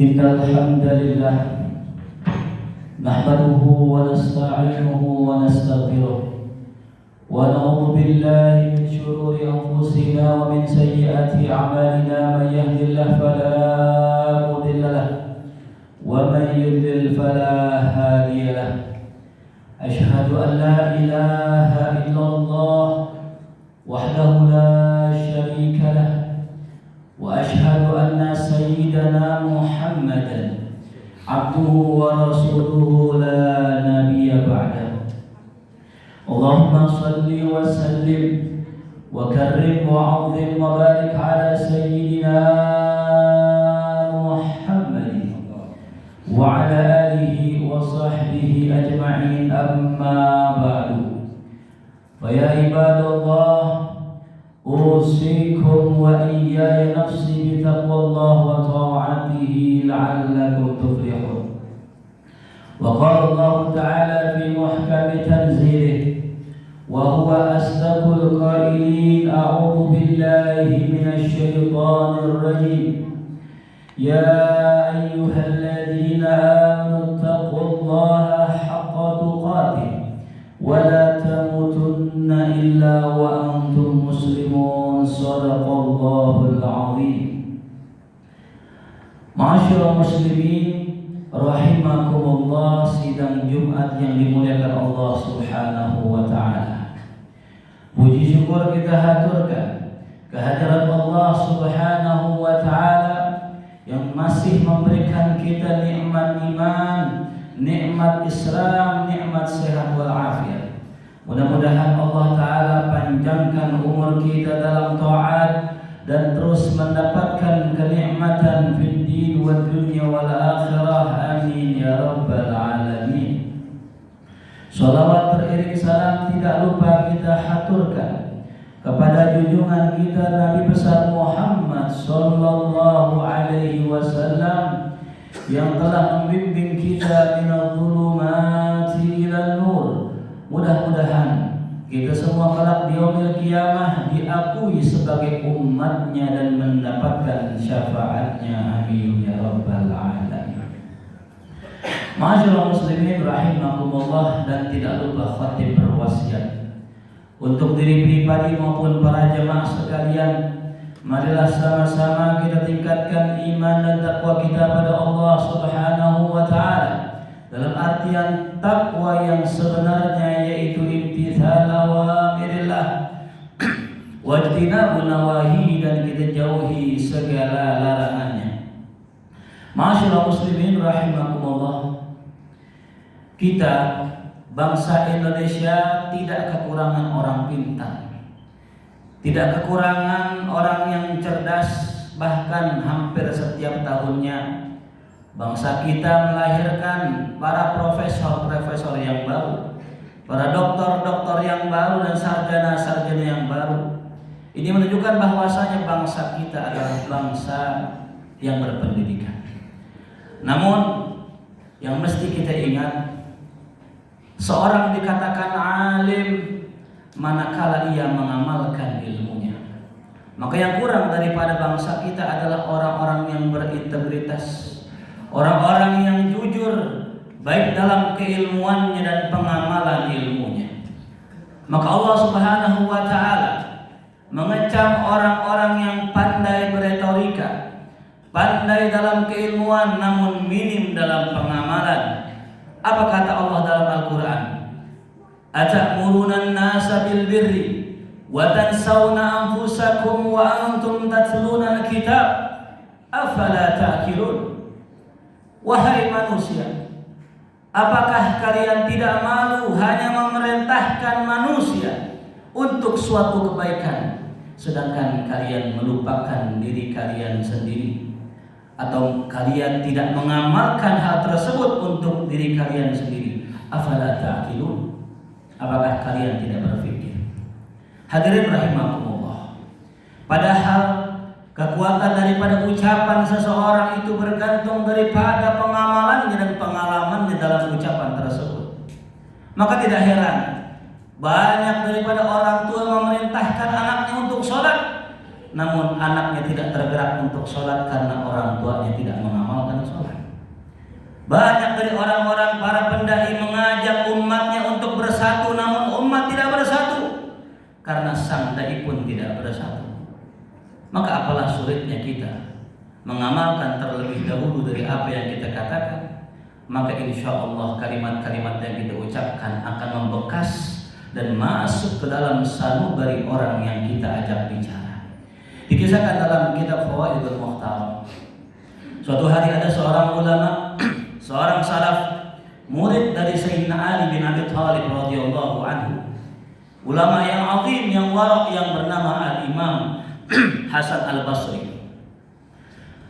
Innal hamdalillah nahmaduhu wa nasta'inuhu wa nastaghfiruh wa na'udzu billahi min shururi anfusina wa min sayyiati a'malina man yahdihillahu fala mudilla lahu wa man yudlil fala hadiya lahu. Ashhadu an la ilaha illallah wahdahu la syarika lahu wa ashhadu anna sayyidana Muhammadan abduhu wa rasuluhu la nabiyya ba'dahu. Allahumma salli wa sallim wa karrim wa 'azzim wa barik ala sayyidina Muhammadin wa ala alihi wa sahbihi ajma'in, amma ba'du. Fa ya ibadallah, usikum wa iyaya nafsi bitaqwallah wa ta'atihi la'allakum tuflihun. Wa qala Allah ta'ala fi muhkami tanzilih wa huwa asdaqul qailin, a'udzu billahi minasy syaithanir rajim. Ya ayyuhalladzina amanu taqullaha haqqa tuqatih wa la tamutunna illa wa antum muslimun. Shadaqallahul azim. Ma'asyiral muslimin rahimakumullah, sidang Jumat yang dimuliakan Allah Subhanahu wa taala. Puji syukur kita haturkan kehadirat Allah Subhanahu wa taala yang masih memberikan kita nikmat iman, nikmat Islam, nikmat sehat wal afiat. Mudah-mudahan Allah Ta'ala panjangkan umur kita dalam ta'at dan terus mendapatkan kenikmatan fid din wad dunya wal akhirah. Amin ya rabbal alamin. Salawat beriring salam tidak lupa kita haturkan kepada junjungan kita Nabi besar Muhammad sallallahu alaihi wasallam yang telah membimbing kita minadh dhulumati ilan nur. Mudah-mudahan kita semua kelak di yaumil qiyamah diakui sebagai umatnya dan mendapatkan syafaatnya. Amin ya rabbal alamin. Ma'asyiral muslimin rahimakumullah, dan tidak lupa khatib berwasiat untuk diri pribadi maupun para jemaah sekalian. Marilah sama-sama kita tingkatkan iman dan takwa kita pada Allah Subhanahu wa taala, dalam artian takwa yang sebenarnya, yaitu imtithal awamirillah wajtinabun nawahi, dan kita jauhi segala larangannya. Ma'asyiral muslimin rahimakumullah, kita bangsa Indonesia tidak kekurangan orang pintar, tidak kekurangan orang yang cerdas. Bahkan hampir setiap tahunnya bangsa kita melahirkan para profesor-profesor yang baru, para doktor-doktor yang baru, dan sarjana-sarjana yang baru. Ini menunjukkan bahwasanya bangsa kita adalah bangsa yang berpendidikan. Namun yang mesti kita ingat, seorang dikatakan alim manakala ia mengamalkan ilmunya. Maka yang kurang daripada bangsa kita adalah orang-orang yang berintegritas, orang-orang yang jujur baik dalam keilmuannya dan pengamalan ilmunya. Maka Allah Subhanahu wa taala mengecam orang-orang yang pandai beretorika, pandai dalam keilmuan namun minim dalam pengamalan. Apa kata Allah dalam Al-Qur'an? Atamuruna an-nasa bil birri wa tansawna anfusakum wa antum tatluna al-kitab afala ta'qilun. Wahai manusia, apakah kalian tidak malu hanya memerintahkan manusia untuk suatu kebaikan, sedangkan kalian melupakan diri kalian sendiri? Atau kalian tidak mengamalkan hal tersebut untuk diri kalian sendiri? Afala ta'qilun. Apakah kalian tidak berpikir? Hadirin rahimakumullah, padahal kekuatan kekuatan daripada ucapan seseorang itu bergantung daripada pengamalannya dan pengalamannya dalam ucapan tersebut. Maka tidak heran banyak daripada orang tua memerintahkan anaknya untuk sholat, namun anaknya tidak tergerak untuk sholat karena orang tuanya tidak mengamalkan sholat. Banyak dari orang-orang para pendai mengajak umatnya untuk bersatu, namun umat tidak bersatu karena sang dai pun tidak bersatu. Maka apalah sulitnya kita mengamalkan terlebih dahulu dari apa yang kita katakan, maka insya Allah kalimat-kalimat yang kita ucapkan akan membekas dan masuk ke dalam sanubari orang yang kita ajak bicara. Dikisahkan dalam kitab Fawaidul Mukhtar, suatu hari ada seorang ulama, seorang salaf, murid dari Sayyidina Ali bin Abi Thalib radhiyallahu anhu, ulama yang azim, yang warak, yang bernama Al-Imam Hasan Al-Basri.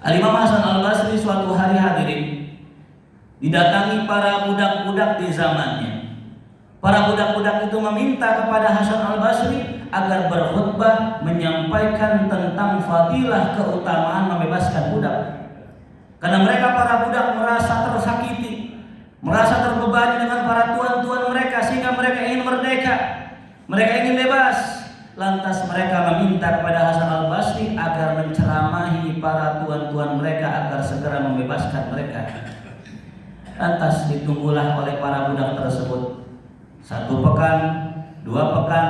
Al-Imam Hasan Al-Basri suatu hari hadirin didatangi para budak-budak di zamannya. Para budak-budak itu meminta kepada Hasan Al-Basri agar berkhutbah menyampaikan tentang fadilah keutamaan membebaskan budak. Karena mereka para budak merasa tersakiti, merasa terbebani dengan para tuan-tuan mereka, sehingga mereka ingin merdeka, mereka ingin bebas. Lantas mereka meminta kepada Hasan Al-Basri agar menceramahi para tuan-tuan mereka agar segera membebaskan mereka. Lantas ditunggulah oleh para budak tersebut 1 pekan, 2 pekan,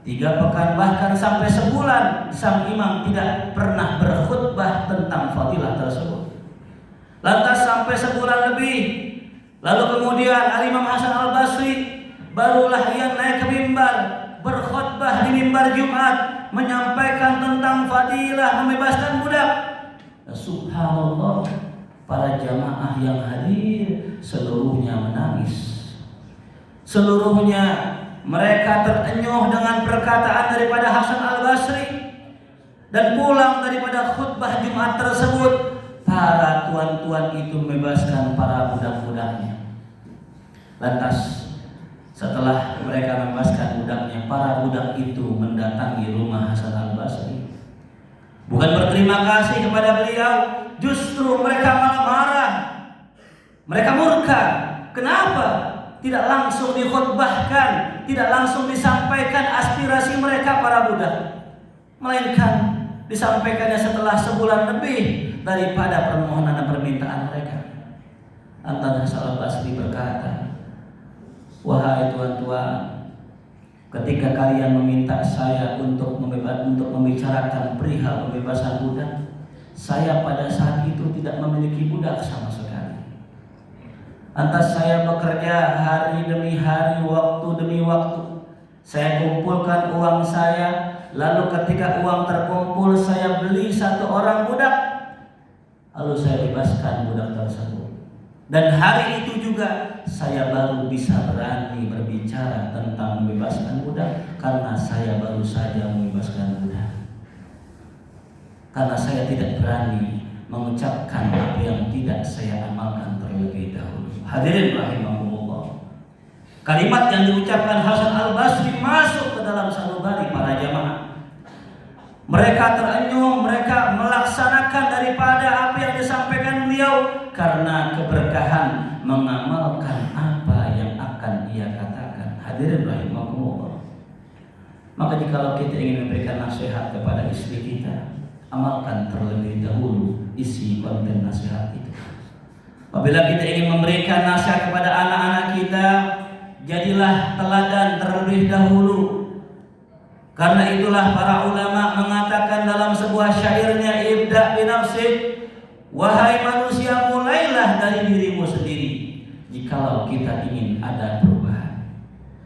3 pekan, bahkan sampai sebulan sang imam tidak pernah berkhutbah tentang fadilah tersebut. Lantas sampai sebulan lebih, lalu kemudian Al-Imam Hasan Al-Basri barulah ia naik ke mimbar, berkhutbah di mimbar Jumat, menyampaikan tentang fadilah membebaskan budak. Subhanallah, para jamaah yang hadir seluruhnya menangis. Seluruhnya mereka terenyuh dengan perkataan daripada Hasan Al-Basri. Dan pulang daripada khutbah Jumat tersebut, para tuan-tuan itu membebaskan para budak-budaknya. Lantas setelah mereka membebaskan budaknya, para budak itu mendatangi rumah Hasan Al-Basri. Bukan berterima kasih kepada beliau, justru mereka malah marah. Mereka murka. Kenapa tidak langsung dikhutbahkan, tidak langsung disampaikan aspirasi mereka para budak, melainkan disampaikannya setelah sebulan lebih daripada permohonan dan permintaan mereka. Lantas Hasan Al-Basri berkata, wahai tuan-tuan, ketika kalian meminta saya untuk membicarakan perihal pembebasan budak, saya pada saat itu tidak memiliki budak sama sekali. Lantas saya bekerja hari demi hari, waktu demi waktu. Saya kumpulkan uang saya, lalu ketika uang terkumpul saya beli 1 orang budak, lalu saya bebaskan budak tersebut. Dan hari itu juga saya baru bisa berani berbicara tentang membebaskan budak, karena saya baru saja membebaskan budak. Karena saya tidak berani mengucapkan apa yang tidak saya amalkan terlebih dahulu. Hadirin rahimahumullah, kalimat yang diucapkan Hasan Al-Basri masuk ke dalam sanubari para jamaah. Mereka terenyuh, mereka melaksanakan daripada apa yang disampaikan beliau karena keberkahan mengamalkan apa yang akan ia katakan. Hadirin rahimahumullah, maka jikalau kita ingin memberikan nasihat kepada istri kita, amalkan terlebih dahulu isi konten nasihat itu. Apabila kita ingin memberikan nasihat kepada anak-anak kita, jadilah teladan terlebih dahulu. Karena itulah para ulama mengatakan dalam sebuah syairnya, ibda' binafsik, wahai manusia, mulailah dari dirimu sendiri jikalau kita ingin ada perubahan.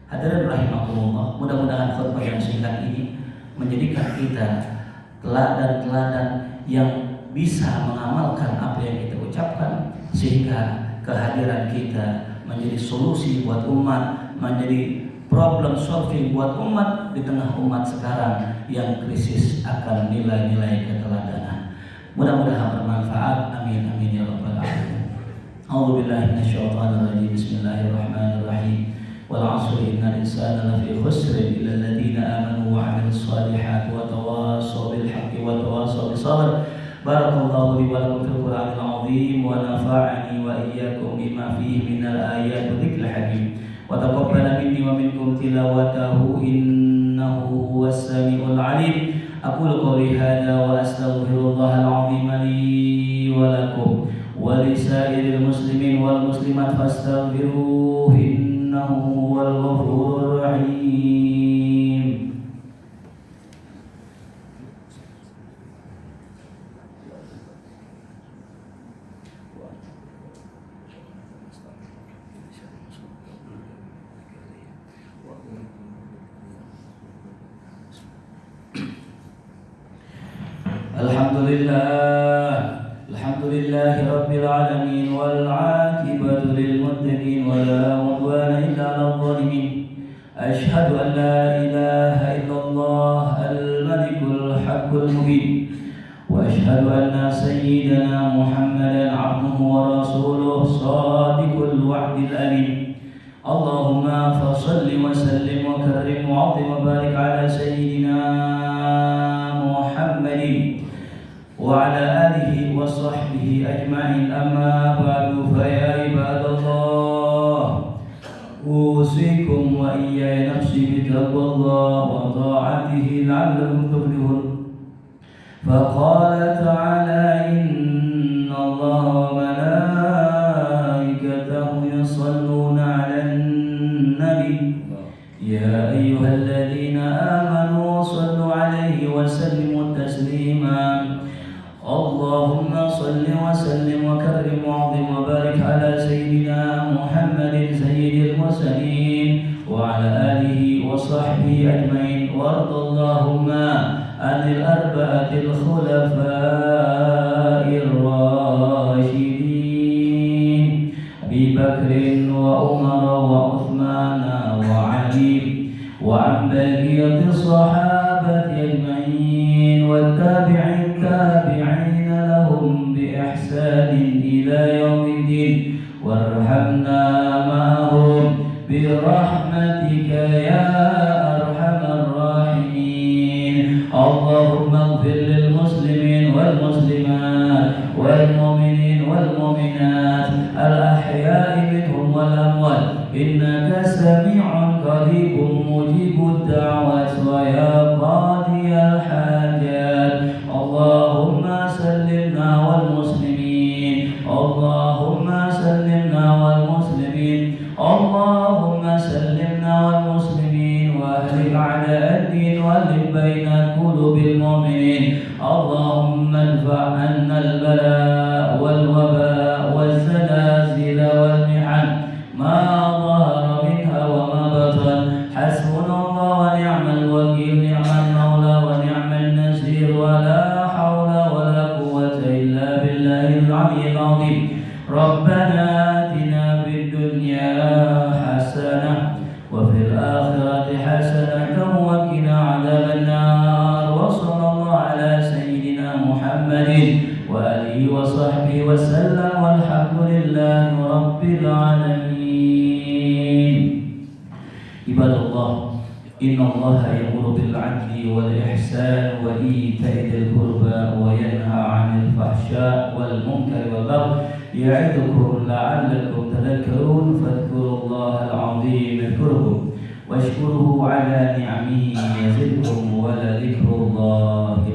Hadirin rahimakumullah, mudah-mudahan khutbah yang singkat ini menjadikan kita teladan-teladan yang bisa mengamalkan apa yang kita ucapkan, sehingga kehadiran kita menjadi solusi buat umat, menjadi problem solving buat umat di tengah umat sekarang yang krisis akan nilai-nilai keteladanan. Mudah-mudahan bermanfaat. Amin amin ya rabbal alamin. A'udzubillahi minasyaitonir rajim. Bismillahirrahmanirrahim. Wal 'asri innal insana lafi khusr illa alladziina aamanu wa 'amilus shalihaati wa tawassaw bil haqqi wa tawassaw bis والصبر. بارك الله لي ولكم في القرآن العظيم ونفعني وإياكم بما فيه من الآيات والذكر الحكيم وتقبل مني ومنكم تلاوته إنه هو السميع العليم. أقول قولي هذا وأستغفر الله العظيم لي ولكم ولسائر المسلمين والمسلمات فاستغفروه إنه هو الغفور الرحيم. Alhamdulillah rabbil alamin wal 'aqibatu lil muttaqin wa la 'udwana illa 'alal zalimin. Asyhadu an la ilaha illallah al-malikul haqqul mubin wa asyhadu anna sayyidana Muhammadan 'abduhu wa rasuluhu shadiqul wa'dil amin. Allahumma fashalli wa sallim wa karrim wa 'azim wa barik 'ala sayyidina Muhammadin wa ala alihi wa sahbihi ajma'in. Amma ba'du, fa ya ibadallah, usikum wa iyaya nafsi bitaqwallah wa ta'atihi la'allakum tuflihun. Faqala ta'ala inna allaha wa malaikatahu yusalluna 'alan nabi ya ayyuhalladzina amanu sallu 'alaihi wa sallimu taslima. Allahumma salli wa sallim wa karrim wa 'azim wa barik ala sayyidina Muhammadin sayyidil mursalin wa ala alihi wa sahbihi ajmain. Wa radallahumma anil arba'atil khulafa'ir rasyidin Abi Bakrin wa Umar wa Uthman wa Ali wa an baqiyati sahabati ajmain wa tabi'in lahum bi ihsanin ila yaumiddin warhamna ma'hum bi rahmatika ya arhamar rahimin. Allahumma ighfir lil muslimin wal muslimat wal mu'minin wal mu'minat al ahya'i minhum wal amwat innaka sami'un qaribun mujibud da'wat wa ya qadiyal hajat. Allahumma sallimna wal muslimin, Allahumma sallimna wal muslimin, Allahumma sallimna wal muslimin wa ahlik a'da ad-din wa alif baina qulubil mu'minin. Allahumma adfa' 'anna al-bala' wal waba' waz zalazil wal mihan ma dhahara minha wa ma batan. Hasbunallahu wa ni'mal wakeel, ni'mal mawla wa ni'mal nasir wa la hawla wa la quwwata illa billahil 'aliyyil 'azim. Rabbana atina fid dunya hasanah wa fil akhirati hasanatan wa qina 'adzaban nar. Wa sallallahu ala sayyidina Muhammadin wa alihi wa sahbihi wa sallam walhamdulillahi rabbil alamin. Ibadallah, innallaha ya'muru bil 'adli wal ihsan wa ita'i dzil qurba wa yanha 'anil fahsya'i wal munkari wal baghi ya'idukum la'allakum tadhakkarun. Fadhkurullaha al-'azim yadhkurkum washkuruhu 'ala ni'amihi yazidkum wa la dhikrullahi